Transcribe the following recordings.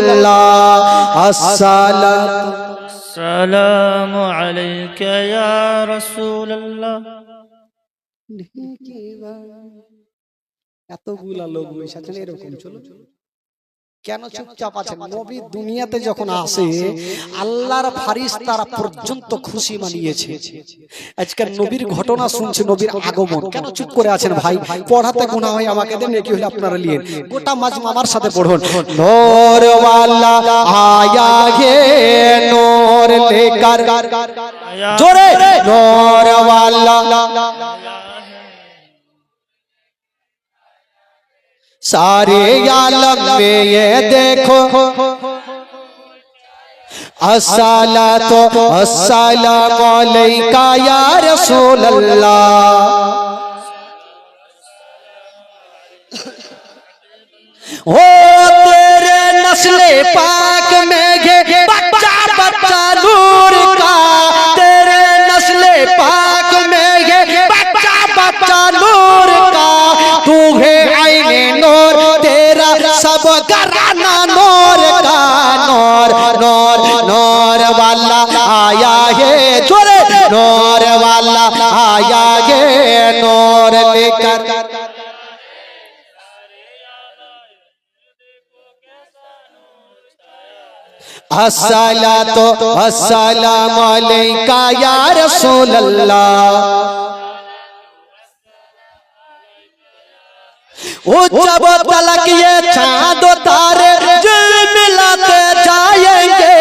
রাসূলুল্লাহ আসসালামু আলাইকা ইয়া রাসূলুল্লাহ। এতগুলা লোক বসে আছেন এরকম, চলো কেন চুপচাপ আছেন? নবী দুনিয়াতে যখন আসে আল্লাহর ফারিস্তারা পর্যন্ত খুশি মানিয়েছে। আজকে নবীর ঘটনা শুনছে, নবীর আগমন, কেন চুপ করে আছেন ভাই? পড়াতে গুনাহ হয়, আমাকে দেন, নেকি হলে আপনারা নিয়েন। গোটা মাজমা আমার সাথে পড়ুন। নূর ওয়ালা আয়া হে নূর লেকার, জোরে নূর ওয়ালা सारे आलम में ये देखो अस्सलातो अस्सलामु अलैका या रसूल अल्लाह। हो तेरे नस्ले पाक में ये बच्चा बच्चा नूर का, तेरे नस्ले पाक में ये बच्चा बच्चा नूर का, तू है आईने नूर, तेरा सब घराना नूर का। नूर नूर नूर वाला आया है, जोरे नूर वाला आया है नूर लेकर। अस्सलातो अस्सलामु अलैका या रसूल अल्लाह। जब तलक ये चाँद तारे जल मिलाते जाएंगे,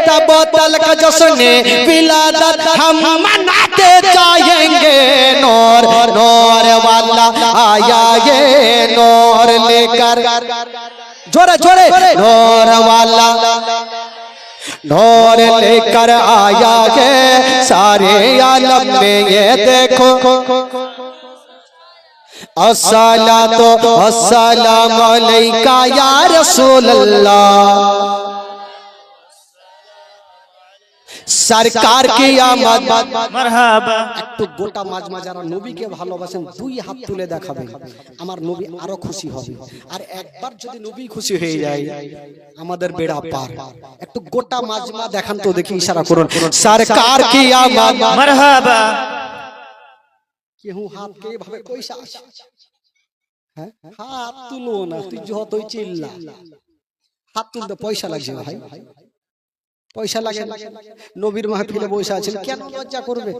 तब तलक जश्न विलादत हम मनाते जाएंगे। नूर नूर वाला आया ये नूर लेकर, जोरे जोरे नूर वाला नूर लेकर आया है सारे आलम में ये देखो अस्सलातो अस्सलामु अलैका या रसूल अल्लाह। सरकार की आमद মারহাবা। একটু গোটা মাজমা যারা নবীকে ভালোবাসেন দুই হাত তুলে দেখাবেন, আমার নবী আরো খুশি হবে। আর একবার যদি নবী খুশি হয়ে যায় আমাদের বেড়া পার। একটু গোটা মাজমা দেখান তো দেখি, ইশারা করুন। সরকার কি আমদ মারহাবা। কেউ হাত কে ভাবে পয়সা আছে, হ্যাঁ হাত তুলো না, তুই যতই চিল্লা হাত তুলতে পয়সা লাগছে ভাই, পয়সা লাগে। নবীর মাহফিলে বসে আছেন, কেন লজ্জা করবে?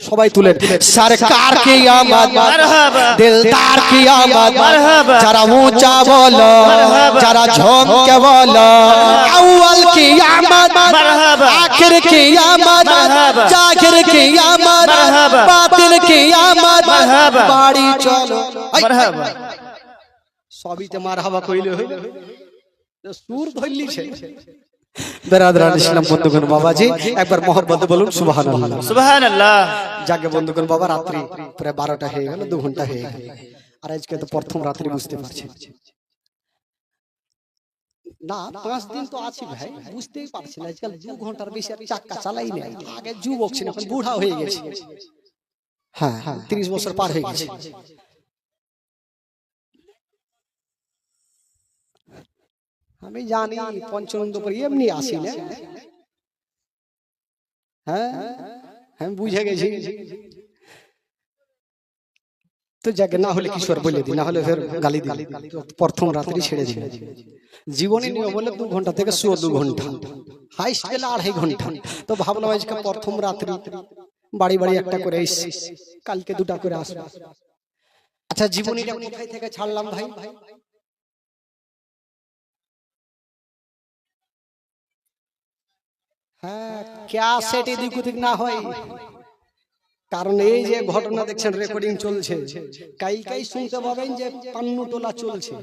সবাই তুলেন। সরকার কি আমদ মারহাবা। দিলদার কি আমদ মারহাবা। যারা ऊंचा বলো, যারা ঝমকে বলো, আউয়াল কি আমদ মারহাবা। আখির কি আমদ মারহাবা। জাহির কি আমদ মারহাবা। বাতিন কি আমদ মারহাবা। বাড়ি চলো মারহাবা। সবিতে মারহাবা কইলে হইল, সুর ধরলিছে। বেরাদরান ইসলাম বন্ধুগণ, বাবাজি একবার মহব্বতে বলুন সুবহানাল্লাহ। সুবহানাল্লাহ। যাকে বন্ধুগণ বাবা, রাত্রি প্রায় 12টা হয়ে গেল, 2 ঘন্টা হয়ে গেল। আর আজকে তো প্রথম রাত্রি, বুঝতে পারছেন না? 5 দিন তো আছি ভাই, বুঝতেই পারছি না। আজকাল 2 ঘন্টার বেশি আর চাক্কা চালাই না। আগে যুবক ছিল, এখন বুড়া হয়ে গেছে। হ্যাঁ হ্যাঁ, 30 বছর পার হয়ে গেছে। আমি জানি পঞ্চনন্দপুর এমনি আসি না। হ্যাঁ হ্যাঁ, বুঝে গেছি। তো যাকে না হলে কিশোর বলে দি, না হলে ফের গালি দি। প্রথম রাত্রি ছেড়ে দিন। জীবনে নিয়ম বলে 2 ঘন্টা থেকে 2 ঘন্টা, হাইস্ট গেলে 2.5 ঘন্টা। তো ভাবলাম আজকে প্রথম রাত্রি, বাড়ি বাড়ি একটা করে এসছি, কালকে 2টা করে আসবো। আচ্ছা, জীবনীটা কোথায় থেকে ছাড়লাম ভাই? হ্যাঁ, ক্যাসেট এদিক ওদিক না হয়, কারণ এই যে ঘটনা দেখছেন রেকর্ডিং চলছে, কাই শুনতে পাবেন যে পান্নুটোলা চলছে।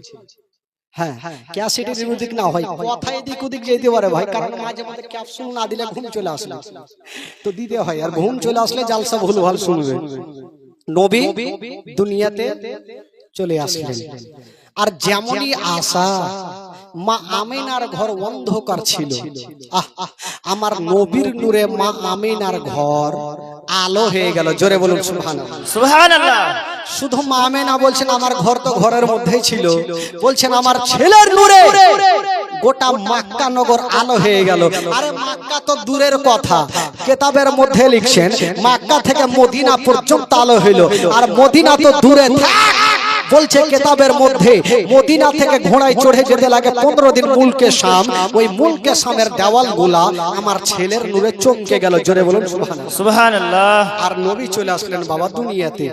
হ্যাঁ হ্যাঁ, ক্যাসেট এদিক ওদিক না হয়, কথা এদিক ওদিক যেতে পারে ভাই, কারণ মাঝে মাঝে ক্যাপসুল না দিলে ঘুম চলে আসলে তো দিতে হয়, আর ঘুম চলে আসলে জালসা ভুলভাল শুনবে। নবী দুনিয়াতে চলে আসলেন, আর যেমনই আশা, মা আমিনার ঘর অন্ধকার ছিল, আমার নবীর নূরে মা আমিনার ঘর আলো হয়ে গেল। জোরে বলুন সুবহানাল্লাহ। সুবহানাল্লাহ। শুধু মা আমিনা বলছেন আমার ঘর তো ঘরের মধ্যেই ছিল, বলছেন আমার ছেলের নূরে গোটা মক্কা নগর আলো হয়ে গেল। আরে মক্কা তো দূরের কথা, কিতাবের মধ্যে লিখছেন মক্কা থেকে মদিনা পর্যন্ত আলো হইল, আর মদিনা তো দূরে থাক। বলছে কিতাবের মধ্যে মদিনা থেকে ঘোড়ায় চড়ে যেতে লাগে 15 দিন মুলকে শাম। ওই মুলকে শামের দেওয়ালগুলা আমার ছেলের নূরে চমকে গেল। জোরে বলুন সুবহানাল্লাহ। সুবহানাল্লাহ। আর নবী চলে আসলেন বাবা দুনিয়াতে।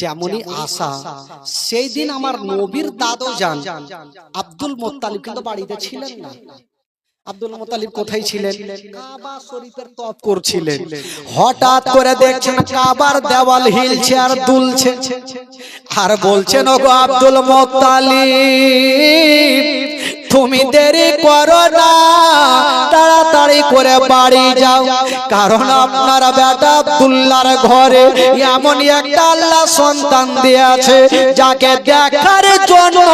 যেমনই আশা, সেই দিন আমার নবীর দাদু জান আব্দুল মুত্তালিব কিন্তু বাড়িতে ছিলেন না। আব্দুল মুত্তালিব কোথায় ছিলেন? কাবা শরীফের তওয়াফ করছিলেন। হঠাৎ করে দেখছেন কাবার দেওয়াল হিলছে আর দুলছে, আর বলছেন ওগো আব্দুল মুত্তালিব, তুমি দেরি করো না, তাড়াতাড়ি করে বাড়ি যাও, কারণ আপনার বেটা আব্দুল্লাহর ঘরে এমন একটা আল্লাহ সন্তান দিয়েছে যাকে দেখার জন্য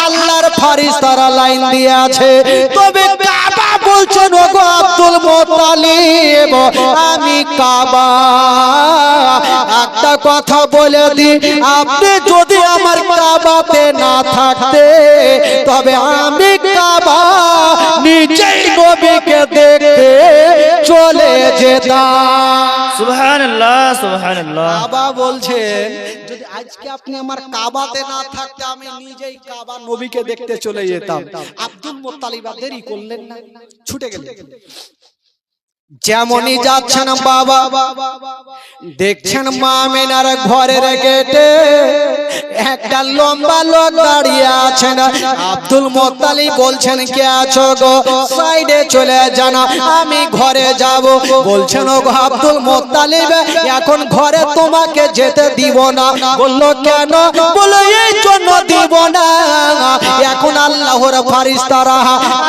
আল্লাহর ফেরেশতারা লাইন দিয়েছে। তবে কাবা বলছেন ওগো আব্দুল মুত্তালিব, আমি কাবা একটা কথা বলে দিই, আপনি যদি আমার কাবাতে না থাকতে তবে আমি কাবা নিজেই নবীকে দেখতে চলে যেতাম। সুবহানাল্লাহ সুবহানাল্লাহ। কাবা বলছেন যদি আজকে আপনি আমার কাবাতে না থাকতে আমি নিজেই কাবা নবীকে দেখতে চলে যেতাম। আব্দুল মুত্তালিব দেরি করলেন না, ছুটে গেলেন। যেমনই যাচ্ছেন বাবা দেখছেন মা আমিনার ঘরের গেটে একটা লম্বা লোক দাঁড়িয়ে আছেন। আব্দুল মুত্তালিব বলছেন কে আছো গো, সাইডে চলে যান, আমি ঘরে যাব। বলছেন ওগো আব্দুল মুত্তালিব, এখন ঘরে তোমাকে যেতে দিব না। বললো কেন? বলো এই জন্য দিব না, এখন আল্লাহর ফেরেশতারা,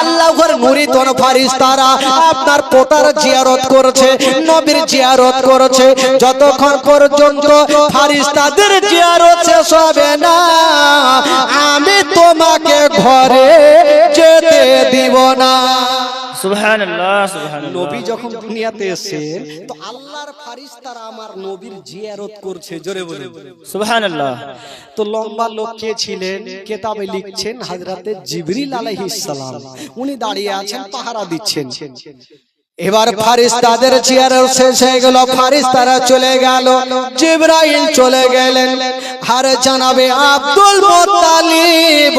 আল্লাহর মুরিদন ফেরেশতারা আপনার পোতার জিয়ারত করছে, নবীর জিয়ারত করছে। যতক্ষণ পর্যন্ত ফেরেশতাদের জিয়ারত শেষ হবে না আমি তোমাকে ঘরে যেতে দিব না। সুবহানাল্লাহ সুবহানাল্লাহ। নবী যখন দুনিয়াতে এসেছেন তো আল্লাহর ফেরেশতারা আমার নবীর জিয়ারত করছে। জোরে বলুন সুবহানাল্লাহ। তো লম্বা লোক কে ছিলেন? কিতাবে লিখছেন হযরতে জিবরিল আলাইহিস সালাম। উনি দাঁড়িয়ে আছেন, পাহারা দিচ্ছেন। এবার ফেরেশতাদের জিয়ারত শেষ হয়ে গেল, ফেরেশতারা চলে গেল, জিবরাইল চলে গেলেন। আর জানাবে আব্দুল মুত্তালিব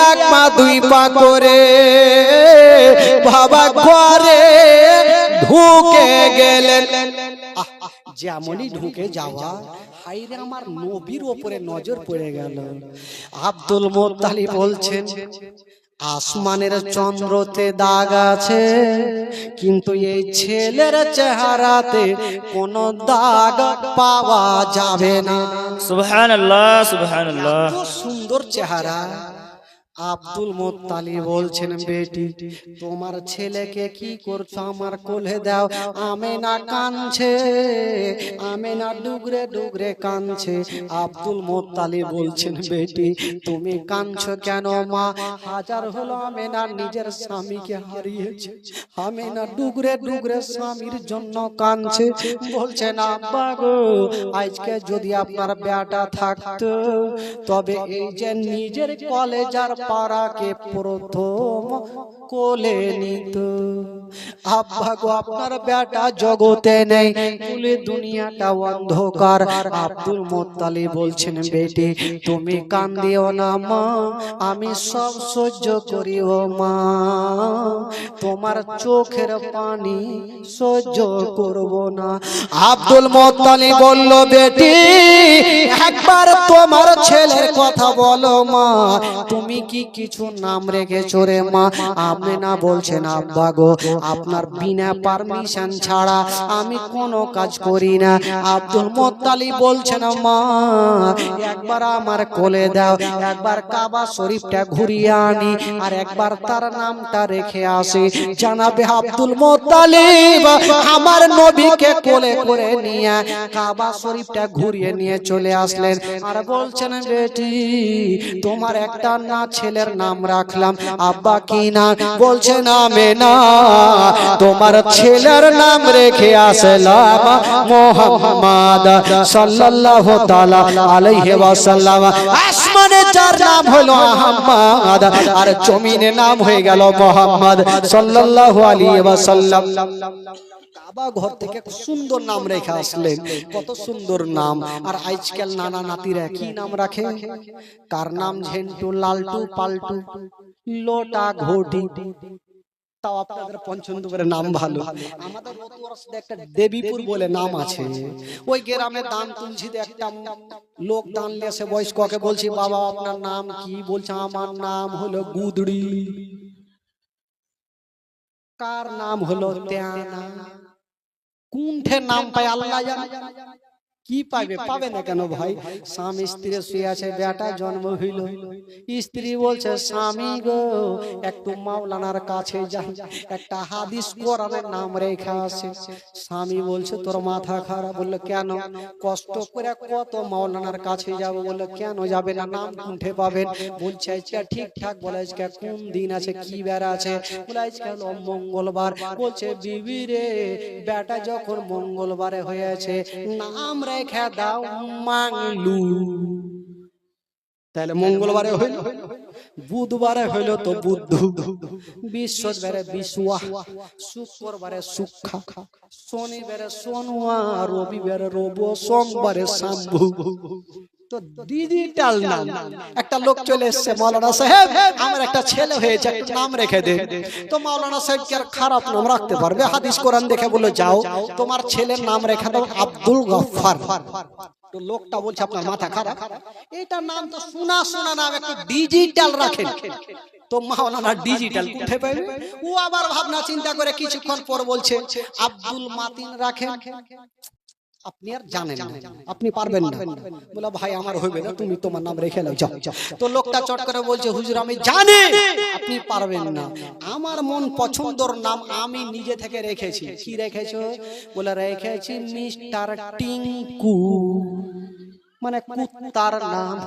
এক পা দুই পা করে বাবা ঘরে ঢুকে গেলেন। যেমনই ঢুকে যাওয়া, হায়রে আমার নবীর উপরে নজর পড়ে গেল। আব্দুল মুত্তালিব বলছেন আসমানের চন্দ্রতে দাগ আছে, কিন্তু এই ছেলের চেহারাতে কোনো দাগ পাওয়া যাবে না। সুবহানাল্লাহ সুবহানাল্লাহ। কত সুন্দর চেহারা। আব্দুল মুত্তালিব বলছেন বেটি তোমার ছেলেকে কি করছো, আমার কোলে দাও। আমেনা কাঁদছে, আমেনা ডুগরে ডুগরে কাঁদছে। আব্দুল মুত্তালিব বলছেন বেটি তুমি কাঁদছো কেন মা? হাজার হলো আমেনা নিজের স্বামীকে হারিয়েছে, আমেনা ডুগরে ডুগরে স্বামীর জন্য কাঁদছে। বলছেন আব্বা গো আজকে যদি আপনার বেটা থাকতো তবে এই যে নিজের কলেজার পাড়াকে প্রথম কোলে নিত। আব্বা গো আপনার বেটা জগতে নেই, পুলে দুনিয়াটা অন্ধকার। আব্দুল মুত্তালিব বলছেন বেটি তুমি কান্দিও না মা, আমি সব সহ্য করি ও মা, তোমার চোখের পানি সহ্য করব না। আব্দুল মুত্তালিব বলল বেটি একবার তোমার ছেলের কথা বলো মা, তুমি কি কিছু নাম রেখেছো রে মা? আমেনা বলছেন আব্বা গো আপনার বিনা পারমিশন ছাড়া আমি কোনো কাজ করি না। আব্দুল মুত্তালিব বলছেন মা একবার আমার কোলে দাও, একবার কাবা শরীফটা ঘুরিয়ে আনি আর একবার তার নামটা রেখে আসি। জানাবে আব্দুল মুত্তালিব আমার নবীকে কোলে করে নিয়ে কাবা শরীফটা ঘুরিয়ে নিয়ে চলে আসলেন। আর বলছেন বেটি তোমার একটা না ছেলের নাম রাখলাম আব্বা কি না? বলছে নামে না, তোমার ছেলের নাম রেখে আসলাম মুহাম্মদ সাল্লাল্লাহু তাআলা আলাইহি ওয়াসাল্লাম। আসমানে যার নাম হলো আহমদ, আর জমিনে নাম হয়ে গেল মুহাম্মদ সাল্লাল্লাহু আলাইহি ওয়াসাল্লাম। কাবা ঘর থেকে সুন্দর নাম রেখে আসলেন, কত সুন্দর নাম। আর আজকাল নানা নাতিরা কি নাম রাখে? কার নাম ঝেন্টু, লালটু, পাল্টু, লোটা, ঘটি। তাও আপনাদের পঞ্চমপুরের নাম ভালো। আমাদের রতুয়ারসে একটা দেবীপুর বলে নাম আছে, ওই গ্রামে দান তুলছিতে একটা লোক দান লিয়েছে বয়স্ককে, বলছি বাবা আপনার নাম কি? বলছে আমার নাম হলো গুদড়ি। কার নাম হলো তেয়ানা। কোনঠে নাম পায় আল্লাহ জানে। কি পাবে? পাবে না কেন ভাই? স্বামী স্ত্রী শুয়ে আছে, বেটা জন্ম হইল, স্ত্রী বলছে স্বামী গো একটু মাওলানার কাছে যাই, একটা হাদিস কোরআনের নাম রেখা আছে। স্বামী বলছে তোর মাথা খারাপ। বললো কেন? কষ্ট করে কত মাওলানার কাছে যাব। বললো কেন যাবে না? নাম কোনঠে পাবেন? বলছে আজকে ঠিকঠাক বলে আজকে কোন দিন আছে, কি বেড়া আছে? বলে আজকে হলো মঙ্গলবার। বলছে বিবি রে বেটা যখন মঙ্গলবারে হয়েছে নাম রেখে দাও মাংলু। তাহলে মঙ্গলবারে হইল, বুধবারে হইল তো বুদ্ধ, বৃহস্পতিবারে বিশুয়া, শুক্রবারে সুখা, শনিবারে সোনুয়া, রবিবারে রবু, সোমবারে শাম্ভু। তো ডিজিটাল নাম। একটা লোক চলে এসছে, মাওলানা সাহেব আমার একটা ছেলে হয়েছে, নাম রেখে দে। তো মাওলানা সাহেব কি আর খারাপ নাম রাখতে পারবে? হাদিস কোরআন দেখে বলে যাও তোমার ছেলের নাম রেখে দাও আব্দুল গফফার। তো লোকটা বলছে আপনার মাথা খারাপ, এটা নাম তো শোনা শোনা নাম, একটু ডিজিটাল রাখেন। তো মাওলানা ডিজিটাল উঠে পাবে। ও আবার ভাবনা চিন্তা করে কিছুক্ষণ পর বলছে আব্দুল মাতিন রাখেন। আপনি আর জানেন না, আপনি পারবেন না। বলে ভাই আমার হইবে না, তুমি তোমার নাম রেখে নাও যাও। তো লোকটা চট করে বলছে হুজুর আমি জানি আপনি পারবেন না, আমার মন পছন্দের নাম আমি নিজে থেকে রেখেছি। কি রেখেছো? বলে রেখেছি মিস্টার টিঙ্কু, মানে কুত্তার নাম।